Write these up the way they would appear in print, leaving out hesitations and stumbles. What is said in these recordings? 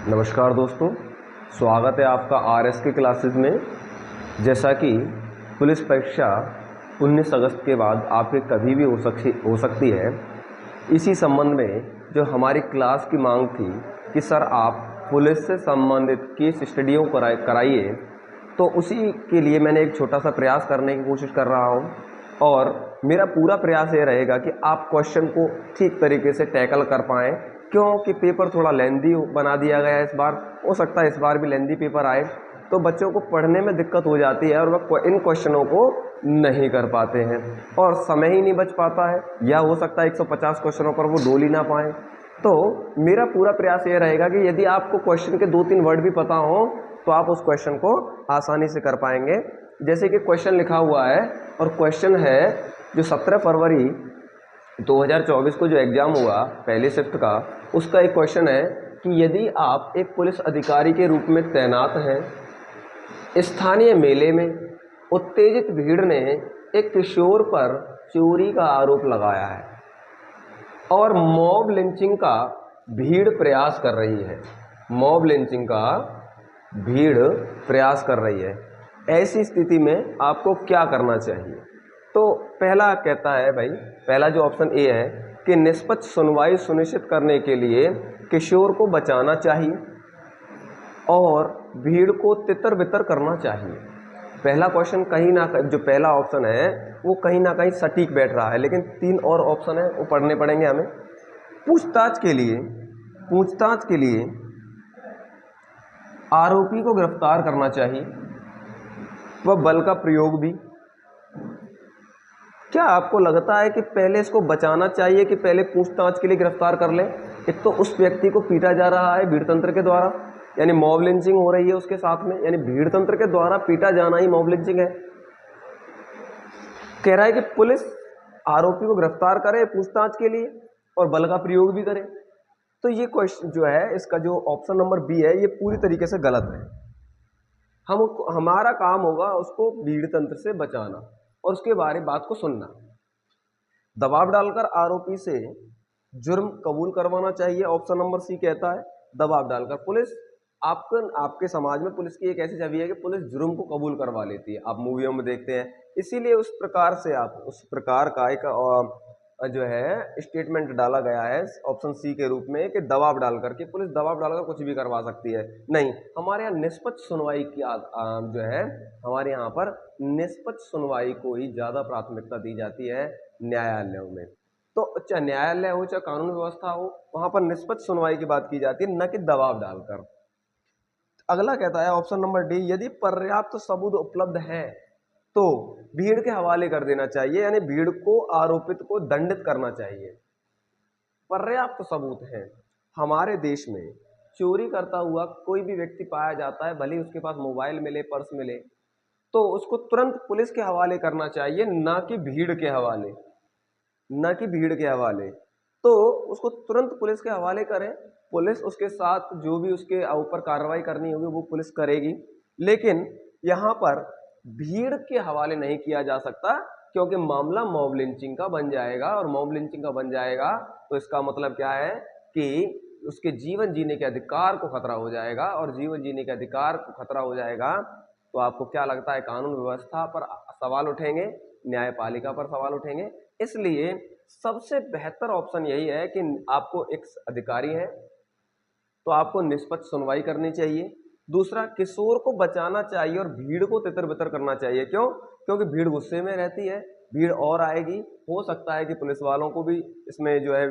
नमस्कार दोस्तों, स्वागत है आपका आरएस के क्लासेस में। जैसा कि पुलिस परीक्षा 19 अगस्त के बाद आपके कभी भी हो सकती है, इसी संबंध में जो हमारी क्लास की मांग थी कि सर आप पुलिस से संबंधित केस स्टडियों कराइए, तो उसी के लिए मैंने एक छोटा सा प्रयास करने की कोशिश कर रहा हूँ। और मेरा पूरा प्रयास ये रहेगा कि आप क्वेश्चन को ठीक तरीके से टैकल कर पाएँ, क्योंकि पेपर थोड़ा लेंदी बना दिया गया है इस बार। हो सकता है इस बार भी लेंदी पेपर आए, तो बच्चों को पढ़ने में दिक्कत हो जाती है और वह इन क्वेश्चनों को नहीं कर पाते हैं और समय ही नहीं बच पाता है, या हो सकता है 150 क्वेश्चनों पर वो डोल ही ना पाएँ। तो मेरा पूरा प्रयास ये रहेगा कि यदि आपको क्वेश्चन के 2-3 वर्ड भी पता हो तो आप उस क्वेश्चन को आसानी से कर पाएंगे। जैसे कि क्वेश्चन लिखा हुआ है, और क्वेश्चन है जो 17 फरवरी 2024 को जो एग्ज़ाम हुआ पहले शिफ्ट का, उसका एक क्वेश्चन है कि यदि आप एक पुलिस अधिकारी के रूप में तैनात हैं, स्थानीय मेले में उत्तेजित भीड़ ने एक किशोर पर चोरी का आरोप लगाया है और मॉब लिंचिंग का भीड़ प्रयास कर रही है, मॉब लिंचिंग का भीड़ प्रयास कर रही है, ऐसी स्थिति में आपको क्या करना चाहिए? तो पहला कहता है भाई, पहला जो ऑप्शन ए है कि निष्पक्ष सुनवाई सुनिश्चित करने के लिए किशोर को बचाना चाहिए और भीड़ को तितर बितर करना चाहिए। पहला क्वेश्चन कहीं ना कहीं, जो पहला ऑप्शन है वो कहीं ना कहीं सटीक बैठ रहा है, लेकिन 3 और ऑप्शन है वो पढ़ने पड़ेंगे हमें। पूछताछ के लिए आरोपी को गिरफ्तार करना चाहिए, वह बल का प्रयोग भी। क्या आपको लगता है कि पहले इसको बचाना चाहिए कि पहले पूछताछ के लिए गिरफ्तार कर लें? एक तो उस व्यक्ति को पीटा जा रहा है भीड़ तंत्र के द्वारा, यानी मॉब लिंचिंग हो रही है उसके साथ में, यानी भीड़ तंत्र के द्वारा पीटा जाना ही मॉब लिंचिंग है। कह रहा है कि पुलिस आरोपी को गिरफ्तार करे पूछताछ के लिए और बल का प्रयोग भी करे। तो ये क्वेश्चन जो है, इसका जो ऑप्शन नंबर बी है, ये पूरी तरीके से गलत है। हमारा काम होगा उसको भीड़ तंत्र से बचाना और उसके बात को सुनना। दबाव डालकर आरोपी से जुर्म कबूल करवाना चाहिए, ऑप्शन नंबर सी कहता है। दबाव डालकर पुलिस, आपके समाज में पुलिस की एक ऐसी छवि है कि पुलिस जुर्म को कबूल करवा लेती है, आप मूवियों में देखते हैं, इसीलिए उस प्रकार का एक जो है स्टेटमेंट डाला गया है ऑप्शन सी के रूप में कि दबाव डालकर के पुलिस दबाव डालकर कुछ भी करवा सकती है। नहीं, हमारे यहाँ निष्पक्ष सुनवाई की जो है, हमारे यहाँ पर निष्पक्ष सुनवाई को ही ज़्यादा प्राथमिकता दी जाती है न्यायालयों में। तो चाहे न्यायालय हो चाहे कानून व्यवस्था हो, वहाँ पर निष्पक्ष सुनवाई की बात की जाती है, न कि दबाव डालकर। अगला कहता है ऑप्शन नंबर डी, यदि पर्याप्त सबूत उपलब्ध है तो भीड़ के हवाले कर देना चाहिए, यानी भीड़ को, आरोपित को दंडित करना चाहिए। पर्याप्त सबूत है, हमारे देश में चोरी करता हुआ कोई भी व्यक्ति पाया जाता है, भले उसके पास मोबाइल मिले, पर्स मिले, तो उसको तुरंत पुलिस के हवाले करना चाहिए, ना कि भीड़ के हवाले। तो उसको तुरंत पुलिस के हवाले करें, पुलिस उसके साथ जो भी उसके ऊपर कार्रवाई करनी होगी वो पुलिस करेगी, लेकिन यहाँ पर भीड़ के हवाले नहीं किया जा सकता, क्योंकि मामला मॉब लिंचिंग का बन जाएगा, और मॉब लिंचिंग का बन जाएगा तो इसका मतलब क्या है कि उसके जीवन जीने के अधिकार को खतरा हो जाएगा, और जीवन जीने के अधिकार को खतरा हो जाएगा तो आपको क्या लगता है, कानून व्यवस्था पर सवाल उठेंगे, न्यायपालिका पर सवाल उठेंगे। इसलिए सबसे बेहतर ऑप्शन यही है कि आपको एक अधिकारी है तो आपको निष्पक्ष सुनवाई करनी चाहिए। दूसरा, किशोर को बचाना चाहिए और भीड़ को तितर बितर करना चाहिए। क्यों? क्योंकि भीड़ गुस्से में रहती है, भीड़ और आएगी, हो सकता है कि पुलिस वालों को भी इसमें जो है,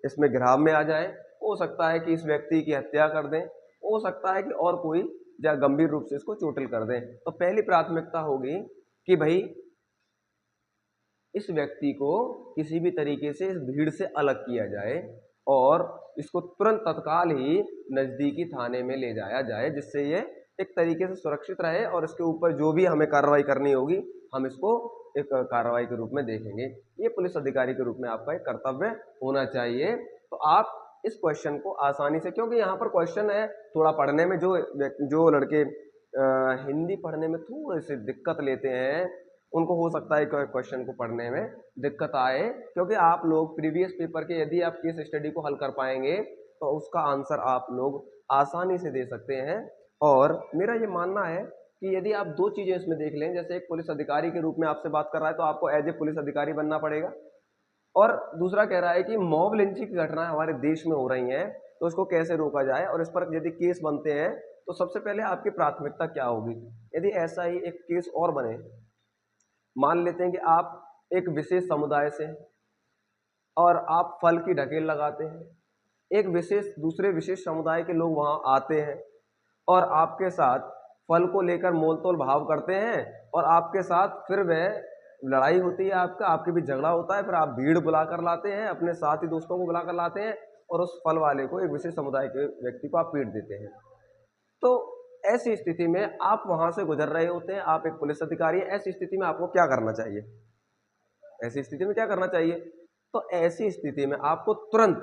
इसमें घिराव में आ जाए, हो सकता है कि इस व्यक्ति की हत्या कर दें, हो सकता है कि और कोई या गंभीर रूप से इसको चोटिल कर दें। तो पहली प्राथमिकता होगी कि भाई इस व्यक्ति को किसी भी तरीके से इस भीड़ से अलग किया जाए और इसको तुरंत तत्काल ही नज़दीकी थाने में ले जाया जाए, जिससे ये एक तरीके से सुरक्षित रहे, और इसके ऊपर जो भी हमें कार्रवाई करनी होगी हम इसको एक कार्रवाई के रूप में देखेंगे। ये पुलिस अधिकारी के रूप में आपका एक कर्तव्य होना चाहिए। तो आप इस क्वेश्चन को आसानी से, क्योंकि यहाँ पर क्वेश्चन है थोड़ा पढ़ने में, जो लड़के हिंदी पढ़ने में थोड़े से दिक्कत लेते हैं उनको हो सकता है क्वेश्चन को पढ़ने में दिक्कत आए, क्योंकि आप लोग प्रीवियस पेपर के यदि आप केस स्टडी को हल कर पाएंगे तो उसका आंसर आप लोग आसानी से दे सकते हैं। और मेरा ये मानना है कि यदि आप दो चीज़ें इसमें देख लें, जैसे एक पुलिस अधिकारी के रूप में आपसे बात कर रहा है तो आपको एज ए पुलिस अधिकारी बनना पड़ेगा, और दूसरा कह रहा है कि मॉब लिंचिंग की घटनाएं हमारे देश में हो रही हैं तो इसको कैसे रोका जाए और इस पर यदि केस बनते हैं तो सबसे पहले आपकी प्राथमिकता क्या होगी। यदि ऐसा ही एक केस और बने, मान लेते हैं कि आप एक विशेष समुदाय से और आप फल की ढकेल लगाते हैं, एक दूसरे विशेष समुदाय के लोग वहां आते हैं और आपके साथ फल को लेकर मोलतोल भाव करते हैं और आपके साथ फिर वह लड़ाई होती है, आपके बीच झगड़ा होता है, फिर आप भीड़ बुलाकर लाते हैं, अपने साथी दोस्तों को बुलाकर लाते हैं और उस फल वाले को, एक विशेष समुदाय के व्यक्ति को आप पीट देते हैं। तो ऐसी स्थिति में आप वहां से गुजर रहे होते हैं, आप एक पुलिस अधिकारी हैं, ऐसी स्थिति में आपको क्या करना चाहिए? ऐसी स्थिति में क्या करना चाहिए? तो ऐसी स्थिति में आपको तुरंत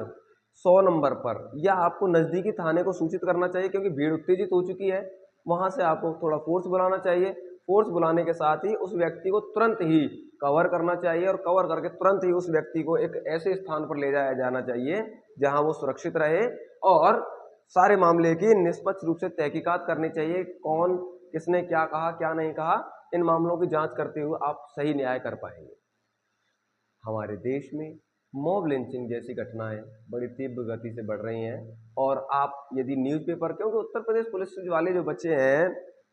100 नंबर पर या आपको नजदीकी थाने को सूचित करना चाहिए, क्योंकि भीड़ उत्तेजित हो चुकी है। वहां से आपको थोड़ा फोर्स बुलाना चाहिए, फोर्स बुलाने के साथ ही उस व्यक्ति को तुरंत ही कवर करना चाहिए और कवर करके तुरंत ही उस व्यक्ति को एक ऐसे स्थान पर ले जाया जाना चाहिए जहां वो सुरक्षित रहे और सारे मामले की निष्पक्ष रूप से तहकीकात करनी चाहिए। कौन किसने क्या कहा क्या नहीं कहा, इन मामलों की जांच करते हुए आप सही न्याय कर पाएंगे। हमारे देश में मॉब लिंचिंग जैसी घटनाएं बड़ी तीव्र गति से बढ़ रही हैं और आप यदि न्यूज़पेपर, क्योंकि उत्तर प्रदेश पुलिस वाले जो बच्चे हैं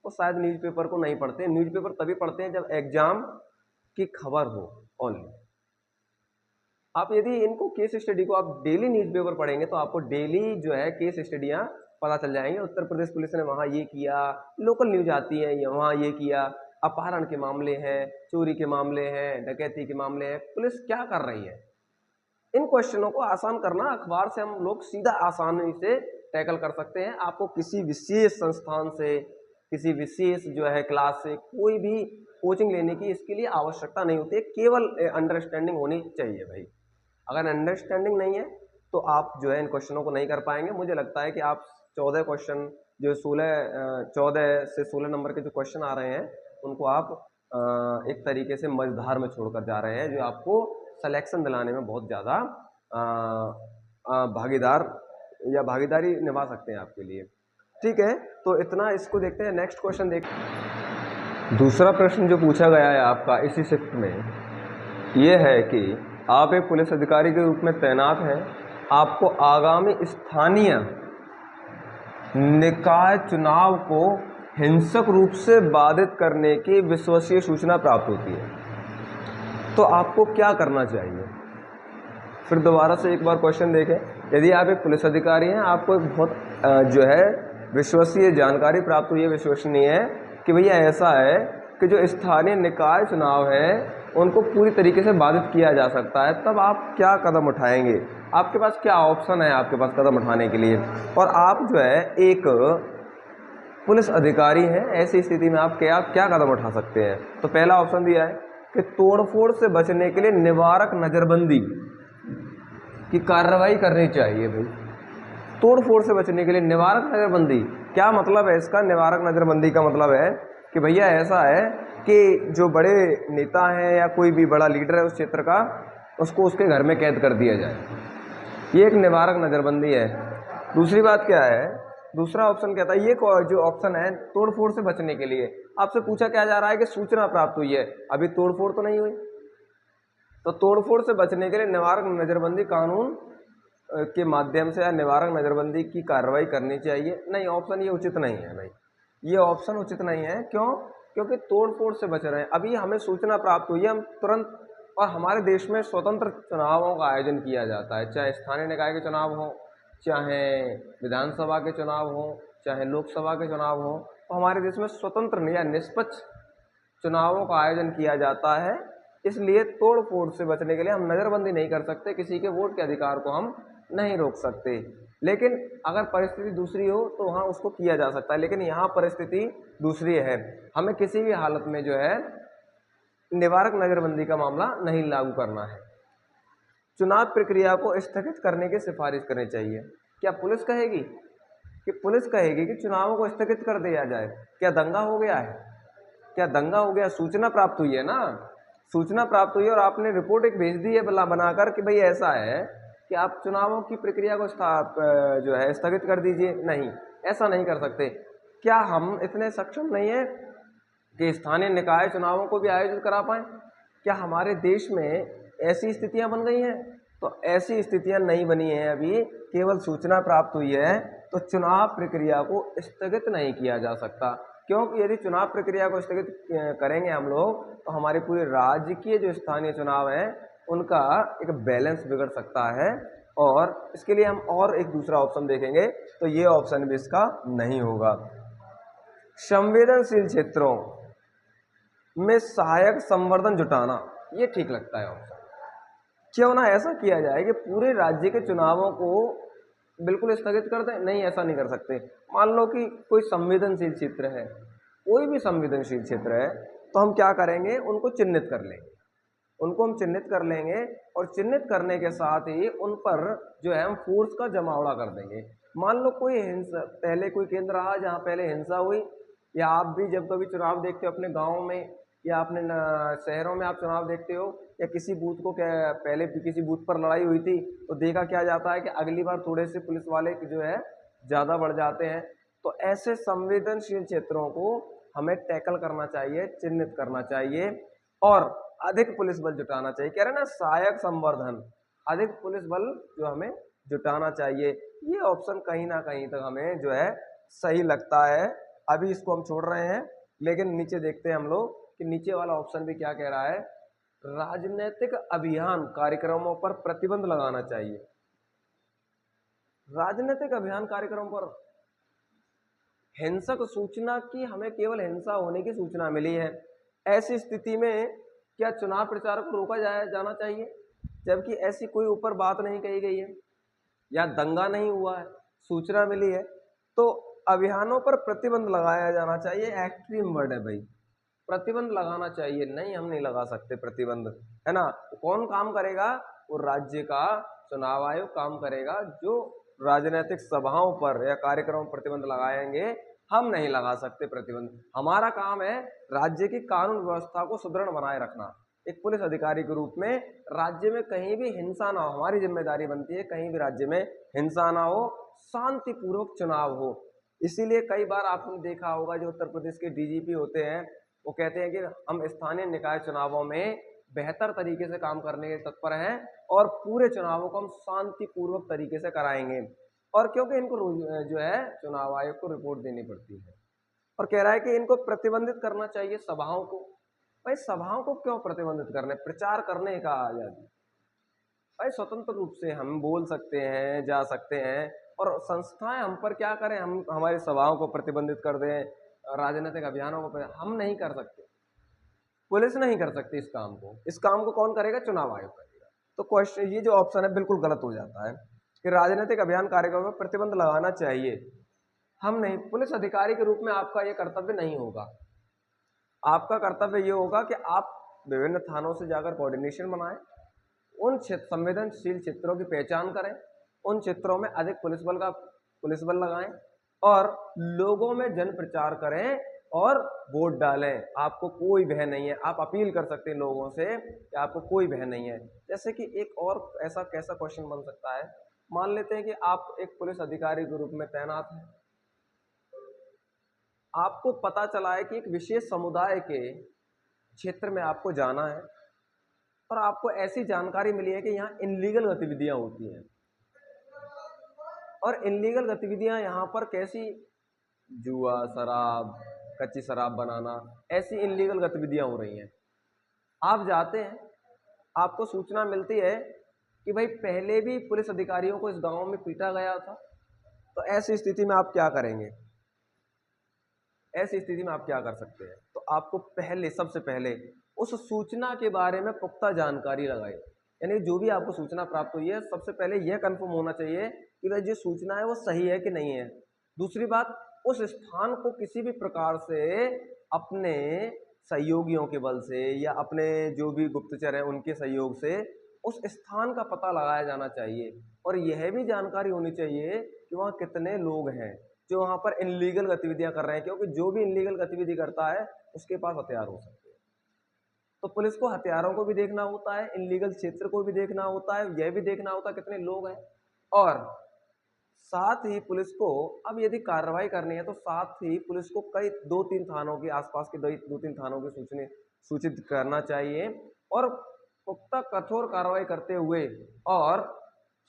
वो शायद न्यूज़पेपर को नहीं पढ़ते, न्यूज़पेपर तभी पढ़ते हैं जब एग्जाम की खबर हो ओनली। आप यदि इनको केस स्टडी को आप डेली न्यूज़पेपर पढ़ेंगे तो आपको डेली जो है केस स्टडियाँ पता चल जाएंगे। उत्तर प्रदेश पुलिस ने वहाँ ये किया, लोकल न्यूज आती है वहाँ ये किया, अपहरण के मामले हैं, चोरी के मामले हैं, डकैती के मामले हैं, पुलिस क्या कर रही है। इन क्वेश्चनों को आसान करना अखबार से हम लोग सीधा आसानी से टैकल कर सकते हैं। आपको किसी विशेष संस्थान से, किसी विशेष जो है क्लास से कोई भी कोचिंग लेने की इसके लिए आवश्यकता नहीं होती है, केवल अंडरस्टैंडिंग होनी चाहिए भाई। अगर अंडरस्टैंडिंग नहीं है तो आप जो है इन क्वेश्चनों को नहीं कर पाएंगे। मुझे लगता है कि आप 14 क्वेश्चन जो 14 से 16 नंबर के जो क्वेश्चन आ रहे हैं उनको आप एक तरीके से मझधार में छोड़कर जा रहे हैं, जो आपको सिलेक्शन दिलाने में बहुत ज़्यादा भागीदारी निभा सकते हैं आपके लिए। ठीक है, तो इतना इसको देखते हैं। नेक्स्ट क्वेश्चन दूसरा प्रश्न जो पूछा गया है आपका इसी शिफ्ट में ये है कि आप एक पुलिस अधिकारी के रूप में तैनात हैं, आपको आगामी स्थानीय निकाय चुनाव को हिंसक रूप से बाधित करने की विश्वसनीय सूचना प्राप्त होती है, तो आपको क्या करना चाहिए? फिर दोबारा से एक बार क्वेश्चन देखें। यदि आप एक पुलिस अधिकारी हैं, आपको एक बहुत जो है विश्वसनीय जानकारी प्राप्त हुई है, विश्वसनीय है कि भैया ऐसा है कि जो स्थानीय निकाय चुनाव है उनको पूरी तरीके से बाधित किया जा सकता है, तब आप क्या कदम उठाएंगे? आपके पास क्या ऑप्शन है आपके पास कदम उठाने के लिए? और आप जो है एक पुलिस अधिकारी हैं, ऐसी स्थिति में आप क्या कदम उठा सकते हैं? तो पहला ऑप्शन दिया है कि तोड़फोड़ से बचने के लिए निवारक नज़रबंदी की कार्रवाई करनी चाहिए। भाई, तोड़फोड़ से बचने के लिए निवारक नज़रबंदी, क्या मतलब है इसका? निवारक नज़रबंदी का मतलब है कि भैया ऐसा है कि जो बड़े नेता हैं या कोई भी बड़ा लीडर है उस क्षेत्र का, उसको उसके घर में कैद कर दिया जाए, ये एक निवारक नज़रबंदी है। दूसरी बात क्या है, दूसरा ऑप्शन कहता है, ये जो ऑप्शन है तोड़फोड़ से बचने के लिए, आपसे पूछा क्या जा रहा है कि सूचना प्राप्त हुई है, अभी तोड़फोड़ तो नहीं हुई, तो तोड़फोड़ से बचने के लिए निवारक नज़रबंदी कानून के माध्यम से या निवारक नज़रबंदी की कार्रवाई करनी चाहिए। नहीं, ऑप्शन ये उचित नहीं है भाई, ये ऑप्शन उचित नहीं है। क्यों? क्योंकि तोड़फोड़ से बच रहे हैं। अभी हमें सूचना प्राप्त हुई है, हम तुरंत, और हमारे देश में स्वतंत्र चुनावों का आयोजन किया जाता है, चाहे स्थानीय निकाय के चुनाव हो, चाहे विधानसभा के चुनाव हो, चाहे लोकसभा के चुनाव हो, तो हमारे देश में स्वतंत्र या निष्पक्ष चुनावों का आयोजन किया जाता है। इसलिए तोड़फोड़ से बचने के लिए हम नज़रबंदी नहीं कर सकते, किसी के वोट के अधिकार को हम नहीं रोक सकते, लेकिन अगर परिस्थिति दूसरी हो तो वहाँ उसको किया जा सकता है। लेकिन यहाँ परिस्थिति दूसरी है, हमें किसी भी हालत में जो है निवारक नज़रबंदी का मामला नहीं लागू करना है। चुनाव प्रक्रिया को स्थगित करने की सिफारिश करनी चाहिए। क्या पुलिस कहेगी कि चुनावों को स्थगित कर दिया जाए? क्या दंगा हो गया है? क्या दंगा हो गया? सूचना प्राप्त हुई है ना, सूचना प्राप्त हुई है और आपने रिपोर्ट एक भेज दी है बनाकर कि भाई ऐसा है कि आप चुनावों की प्रक्रिया को जो है स्थगित कर दीजिए। नहीं, ऐसा नहीं कर सकते। क्या हम इतने सक्षम नहीं है कि स्थानीय निकाय चुनावों को भी आयोजित करा पाएं? क्या हमारे देश में ऐसी स्थितियां बन गई हैं? तो ऐसी स्थितियां नहीं बनी हैं अभी, केवल सूचना प्राप्त हुई है, तो चुनाव प्रक्रिया को स्थगित नहीं किया जा सकता। क्योंकि यदि चुनाव प्रक्रिया को स्थगित करेंगे हम लोग तो हमारे पूरे राज्य के जो स्थानीय चुनाव हैं उनका एक बैलेंस बिगड़ सकता है, और इसके लिए हम और एक दूसरा ऑप्शन देखेंगे तो ये ऑप्शन भी इसका नहीं होगा। संवेदनशील क्षेत्रों में सहायक संवर्धन जुटाना, ये ठीक लगता है ऑप्शन। क्यों ना ऐसा किया जाए कि पूरे राज्य के चुनावों को बिल्कुल स्थगित कर दें? नहीं, ऐसा नहीं कर सकते। मान लो कि कोई संवेदनशील क्षेत्र है, कोई भी संवेदनशील क्षेत्र है, तो हम क्या करेंगे, उनको चिन्हित कर लेंगे। उनको हम चिन्हित कर लेंगे और चिन्हित करने के साथ ही उन पर जो है हम फोर्स का जमावड़ा कर देंगे। मान लो कोई हिंसा, पहले कोई केंद्र रहा जहाँ पहले हिंसा हुई, या आप भी जब कभी चुनाव देखते हो अपने गाँव में या अपने शहरों में आप चुनाव देखते हो, या किसी बूथ को क्या पहले भी किसी बूथ पर लड़ाई हुई थी तो देखा क्या जाता है कि अगली बार थोड़े से पुलिस वाले जो है ज़्यादा बढ़ जाते हैं। तो ऐसे संवेदनशील क्षेत्रों को हमें टैकल करना चाहिए, चिन्हित करना चाहिए और अधिक पुलिस बल जुटाना चाहिए। कह रहे हैं ना, सहायक संवर्धन, अधिक पुलिस बल जो हमें जुटाना चाहिए। ये ऑप्शन कहीं ना कहीं तक हमें जो है सही लगता है। अभी इसको हम छोड़ रहे हैं, लेकिन नीचे देखते हैं हम लोग कि नीचे वाला ऑप्शन भी क्या कह रहा है। राजनीतिक अभियान कार्यक्रमों पर प्रतिबंध लगाना चाहिए। राजनीतिक अभियान कार्यक्रम पर हिंसक सूचना की, हमें केवल हिंसा होने की सूचना मिली है, ऐसी स्थिति में क्या चुनाव प्रचार को रोका जाना चाहिए? जबकि ऐसी कोई ऊपर बात नहीं कही गई है या दंगा नहीं हुआ है, सूचना मिली है, तो अभियानों पर प्रतिबंध लगाया जाना चाहिए। एक्सट्रीम वर्ड है भाई, प्रतिबंध लगाना चाहिए। नहीं, हम नहीं लगा सकते प्रतिबंध, है ना। कौन काम करेगा? वो राज्य का चुनाव आयोग काम करेगा, जो राजनीतिक सभाओं पर या कार्यक्रमों पर प्रतिबंध लगाएंगे। हम नहीं लगा सकते प्रतिबंध। हमारा काम है राज्य की कानून व्यवस्था को सुदृढ़ बनाए रखना। एक पुलिस अधिकारी के रूप में राज्य में कहीं भी हिंसा ना हो, हमारी जिम्मेदारी बनती है कहीं भी राज्य में हिंसा ना हो, शांतिपूर्वक चुनाव हो। इसीलिए कई बार आपने देखा होगा जो उत्तर प्रदेश के डीजीपी होते हैं वो कहते हैं कि हम स्थानीय निकाय चुनावों में बेहतर तरीके से काम करने के तत्पर हैं और पूरे चुनावों को हम शांतिपूर्वक तरीके से कराएंगे। और क्योंकि इनको जो है चुनाव आयोग को रिपोर्ट देनी पड़ती है, और कह रहा है कि इनको प्रतिबंधित करना चाहिए सभाओं को। भाई सभाओं को क्यों प्रतिबंधित करने? प्रचार करने का आजादी। भाई स्वतंत्र रूप से हम बोल सकते हैं, जा सकते हैं, और संस्थाएं हम पर क्या करें, हम हमारी सभाओं को प्रतिबंधित कर दें, राजनीतिक अभियानों को हम नहीं कर सकते। पुलिस नहीं कर सकती इस काम को। इस काम को कौन करेगा? चुनाव आयोग करेगा। तो क्वेश्चन ये जो ऑप्शन है बिल्कुल गलत हो जाता है कि राजनीतिक अभियान कार्यक्रमों में प्रतिबंध लगाना चाहिए। हम नहीं, पुलिस अधिकारी के रूप में आपका ये कर्तव्य नहीं होगा। आपका कर्तव्य ये होगा कि आप विभिन्न थानों से जाकर कोऑर्डिनेशन बनाएं, उन संवेदनशील क्षेत्रों की पहचान करें, उन क्षेत्रों में अधिक पुलिस बल लगाएं और लोगों में जन प्रचार करें और वोट डालें। आपको कोई भय नहीं है। आप अपील कर सकते हैं लोगों से कि आपको कोई भय नहीं है। जैसे कि एक और ऐसा कैसा क्वेश्चन बन सकता है, मान लेते हैं कि आप एक पुलिस अधिकारी के रूप में तैनात हैं, आपको पता चला है कि एक विशेष समुदाय के क्षेत्र में आपको जाना है और आपको ऐसी जानकारी मिली है कि यहाँ इनलीगल गतिविधियां होती हैं, और इनलीगल गतिविधियां यहाँ पर कैसी, जुआ, शराब, कच्ची शराब बनाना, ऐसी इनलीगल गतिविधियां हो रही हैं। आप जाते हैं, आपको सूचना मिलती है कि भाई पहले भी पुलिस अधिकारियों को इस गांव में पीटा गया था, तो ऐसी स्थिति में आप क्या करेंगे? ऐसी स्थिति में आप क्या कर सकते हैं? तो आपको पहले, सबसे पहले उस सूचना के बारे में पुख्ता जानकारी लगाए। यानी जो भी आपको सूचना प्राप्त हुई है, सबसे पहले यह कंफर्म होना चाहिए कि भाई जो सूचना है वो सही है कि नहीं है। दूसरी बात, उस स्थान को किसी भी प्रकार से अपने सहयोगियों के बल से या अपने जो भी गुप्तचर हैं उनके सहयोग से उस स्थान का पता लगाया जाना चाहिए, और यह भी जानकारी होनी चाहिए कि वहाँ कितने लोग हैं जो वहाँ पर इनलीगल गतिविधियां कर रहे हैं, क्योंकि जो भी इनलीगल गतिविधि करता है उसके पास हथियार हो सकते हैं। तो पुलिस को हथियारों को भी देखना होता है, इनलीगल क्षेत्र को भी देखना होता है, यह भी देखना होता है कितने लोग हैं, और साथ ही पुलिस को अब यदि कार्रवाई करनी है तो साथ ही पुलिस को कई 2-3 थानों के आसपास के 2-3 थानों की सूचित करना चाहिए और पुख्ता कठोर कार्रवाई करते हुए और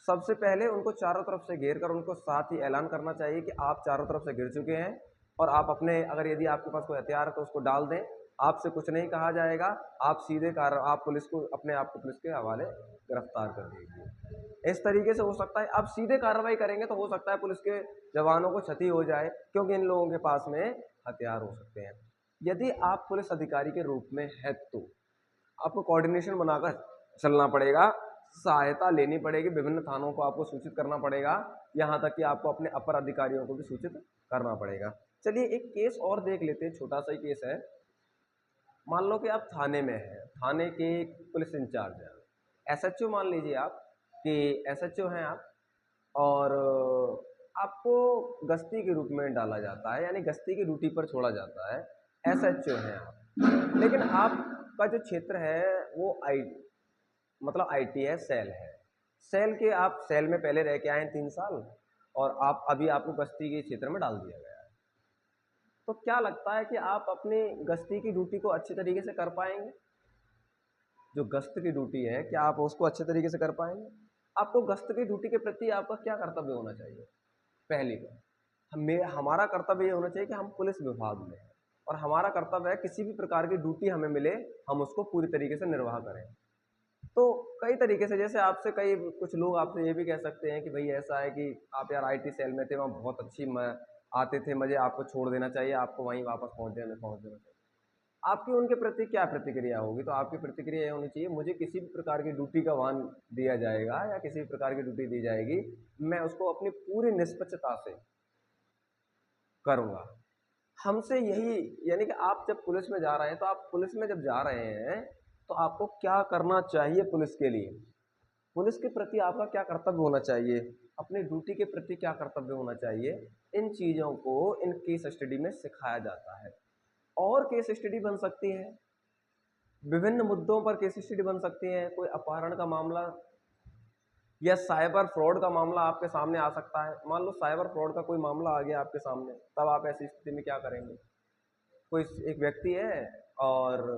सबसे पहले उनको चारों तरफ से घेर कर उनको साथ ही ऐलान करना चाहिए कि आप चारों तरफ से घिर चुके हैं और आप अपने अगर यदि आपके पास कोई हथियार है तो उसको डाल दें। आपसे कुछ नहीं कहा जाएगा, आप सीधे आप पुलिस को अपने आप को पुलिस के हवाले गिरफ्तार कर दीजिए। इस तरीके से हो सकता है आप सीधे कार्रवाई करेंगे तो हो सकता है पुलिस के जवानों को क्षति हो जाए, क्योंकि इन लोगों के पास में हथियार हो सकते हैं। यदि आप पुलिस अधिकारी के रूप में है तो आपको कोऑर्डिनेशन बनाकर चलना पड़ेगा, सहायता लेनी पड़ेगी, विभिन्न थानों को आपको सूचित करना पड़ेगा, यहाँ तक कि आपको अपने अपर अधिकारियों को भी सूचित करना पड़ेगा। चलिए एक केस और देख लेते हैं, छोटा सा ही केस है। मान लो कि आप थाने में हैं, थाने के पुलिस इंचार्ज हैं, एसएचओ मान लीजिए आप कि एसएचओ हैं आप और आपको गश्ती के रूप में डाला जाता है, यानी गश्ती की ड्यूटी पर छोड़ा जाता है, एसएचओ हैं आप, लेकिन आपका जो क्षेत्र है वो मतलब आईटी है, सेल है। सेल के आप सेल में पहले रह के आए हैं 3 साल और आप अभी आपको गश्ती के क्षेत्र में डाल दिया गया है, तो क्या लगता है कि आप अपनी गश्ती की ड्यूटी को अच्छे तरीके से कर पाएंगे? जो गश्त की ड्यूटी है क्या आप उसको अच्छे तरीके से कर पाएंगे? आपको गश्त की ड्यूटी के प्रति आपका क्या कर्तव्य होना चाहिए? पहली बात, हमारा कर्तव्य ये होना चाहिए कि हम पुलिस विभाग में हैं और हमारा कर्तव्य है किसी भी प्रकार की ड्यूटी हमें मिले हम उसको पूरी तरीके से निर्वाह करें। तो कई तरीके से, जैसे आपसे कुछ लोग आपसे ये भी कह सकते हैं कि भाई ऐसा है कि आप यार आईटी सेल में थे, वहाँ बहुत अच्छी आते थे मज़े, आपको छोड़ देना चाहिए, आपको वहीं वापस पहुँच देना चाहिए। आपकी उनके प्रति क्या प्रतिक्रिया होगी? तो आपकी प्रतिक्रिया ये होनी चाहिए, मुझे किसी भी प्रकार की ड्यूटी का वाहन दिया जाएगा या किसी भी प्रकार की ड्यूटी दी जाएगी, मैं उसको अपनी पूरी निष्पक्षता से करूँगा। हमसे यही, यानी कि आप जब पुलिस में जा रहे हैं तो आप पुलिस में जब जा रहे हैं तो आपको क्या करना चाहिए पुलिस के लिए? पुलिस के प्रति आपका क्या कर्तव्य होना चाहिए? अपनी ड्यूटी के प्रति क्या कर्तव्य होना चाहिए? इन चीज़ों को इन केस स्टडी में सिखाया जाता है। और केस स्टडी बन सकती है, विभिन्न मुद्दों पर केस स्टडी बन सकती है। कोई अपहरण का मामला या साइबर फ्रॉड का मामला आपके सामने आ सकता है। मान लो साइबर फ्रॉड का कोई मामला आ गया आपके सामने, तब आप ऐसी स्थिति में क्या करेंगे? कोई एक व्यक्ति है और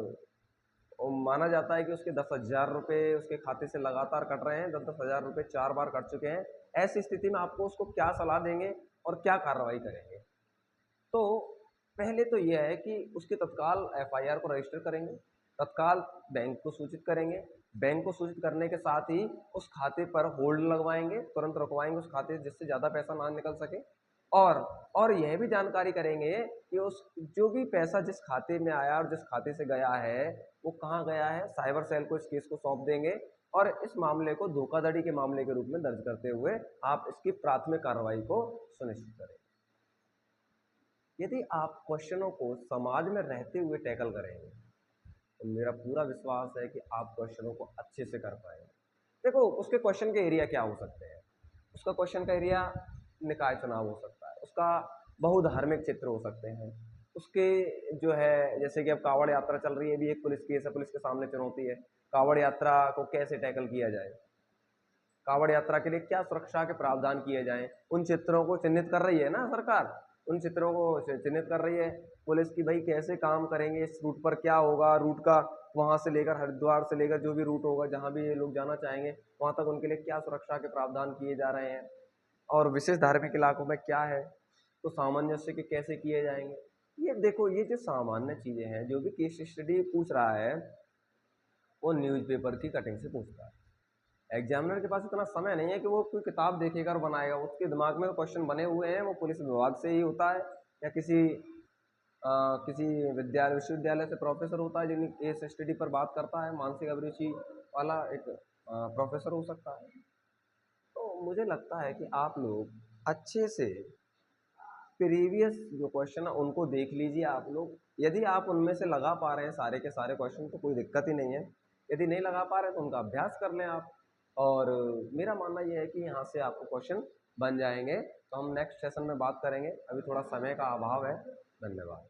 माना जाता है कि उसके 10,000 रुपये उसके खाते से लगातार कट रहे हैं, 10-10 हज़ार रुपये 4 बार कट चुके हैं। ऐसी स्थिति में आपको उसको क्या सलाह देंगे और क्या कार्रवाई करेंगे? तो पहले तो यह है कि उसके तत्काल एफआईआर को रजिस्टर करेंगे, तत्काल बैंक को सूचित करेंगे, बैंक को सूचित करने के साथ ही उस खाते पर होल्ड लगवाएंगे, तुरंत रुकवाएंगे उस खाते से, जिससे ज़्यादा पैसा ना निकल सके। और यह भी जानकारी करेंगे कि उस जो भी पैसा जिस खाते में आया और जिस खाते से गया है वो कहाँ गया है। साइबर सेल को इस केस को सौंप देंगे और इस मामले को धोखाधड़ी के मामले के रूप में दर्ज करते हुए आप इसकी प्राथमिक कार्रवाई को सुनिश्चित करेंगे। यदि आप क्वेश्चनों को समाज में रहते हुए टैकल करेंगे तो मेरा पूरा विश्वास है कि आप क्वेश्चनों को अच्छे से कर पाएंगे। देखो उसके क्वेश्चन के एरिया क्या हो सकते हैं? उसका क्वेश्चन का एरिया निकाय चुनाव हो सकता है, उसका बहुधार्मिक क्षेत्र हो सकते हैं, उसके जो है जैसे कि अब कावड़ यात्रा चल रही है, भी एक पुलिस केस है, पुलिस के सामने चुनौती है, कावड़ यात्रा को कैसे टैकल किया जाए, कावड़ यात्रा के लिए क्या सुरक्षा के प्रावधान किए जाएं, उन चित्रों को चिन्हित कर रही है ना सरकार, उन चित्रों को चिन्हित कर रही है पुलिस की, भाई कैसे काम करेंगे, इस रूट पर क्या होगा, रूट का वहाँ से लेकर हरिद्वार से लेकर जो भी रूट होगा जहाँ भी ये लोग जाना चाहेंगे वहाँ तक उनके लिए क्या सुरक्षा के प्रावधान किए जा रहे हैं, और विशेष धार्मिक इलाकों में क्या है तो सामंजस्य के कैसे किए जाएंगे। ये देखो, ये जो सामान्य चीज़ें हैं, जो भी केस स्टडी पूछ रहा है वो न्यूज़पेपर की कटिंग से पूछता है। एग्जामिनर के पास इतना समय नहीं है कि वो कोई किताब देखेगा और बनाएगा, उसके दिमाग में क्वेश्चन बने हुए हैं, वो पुलिस विभाग से ही होता है या किसी विश्वविद्यालय से प्रोफेसर होता है जिन केस स्टडी पर बात करता है, मानसिक अभिरुचि वाला एक प्रोफेसर हो सकता है। तो मुझे लगता है कि आप लोग अच्छे से प्रीवियस जो क्वेश्चन है उनको देख लीजिए आप लोग। यदि आप उनमें से लगा पा रहे हैं सारे के सारे क्वेश्चन तो कोई दिक्कत ही नहीं है, यदि नहीं लगा पा रहे तो उनका अभ्यास कर लें आप। और मेरा मानना यह है कि यहाँ से आपको क्वेश्चन बन जाएंगे। तो हम नेक्स्ट सेशन में बात करेंगे, अभी थोड़ा समय का अभाव है। धन्यवाद।